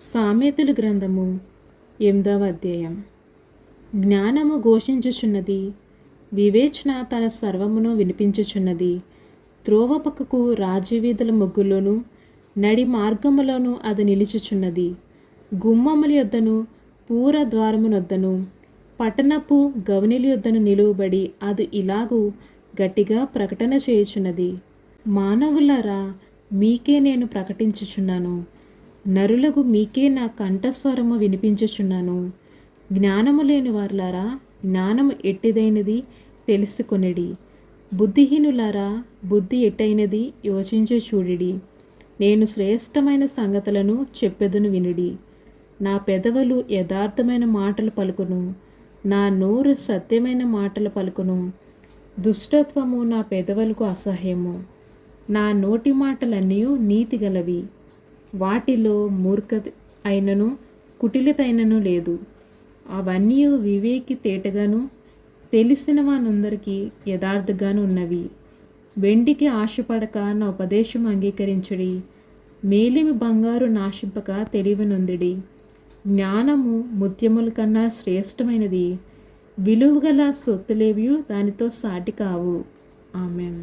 సామెతల గ్రంథము 8వ అధ్యాయం. జ్ఞానము ఘోషించుచున్నది, వివేచన తన సర్వమును వినిపించుచున్నది. త్రోవ పక్కకు రాజవీధుల ముగ్గులోను నడి మార్గములోను అది నిలుచుచున్నది. గుమ్మముల యొద్దను పూర ద్వారమునొద్దను పట్టణపు గవనిల యొద్దను నిలువబడి అది ఇలాగూ గట్టిగా ప్రకటన చేయుచున్నది. మానవులారా, మీకే నేను ప్రకటించుచున్నాను, నరులకు మీకే నా కంఠస్వరము వినిపించుచున్నాను. జ్ఞానము లేని వారులారా, జ్ఞానము ఎట్టిదైనది తెలుసుకొనిడి. బుద్ధిహీనులారా, బుద్ధి ఎట్టయినది యోచించి చూడిడి. నేను శ్రేష్టమైన సంగతులను చెప్పెదను వినుడి. నా పెదవులు యథార్థమైన మాటలు పలుకును, నా నోరు సత్యమైన మాటలు పలుకును. దుష్టత్వము నా పెదవులకు అసహ్యము. నా నోటి మాటలన్నీ నీతిగలవి. వాటిలో మూర్ఖత అయినను కుటిలతైనను లేదు. అవన్నీ వివేకి తేటగాను తెలిసిన వానందరికీ యథార్థగాను ఉన్నవి. వెండికి ఆశపడక నా ఉపదేశం అంగీకరించుడి. మేలిమి బంగారు నాశింపక తెలివినొందిడి. జ్ఞానము ముత్యముల కన్నా శ్రేష్టమైనది. విలువగల సొత్తులేవి దానితో సాటి కావు. ఆమేన్.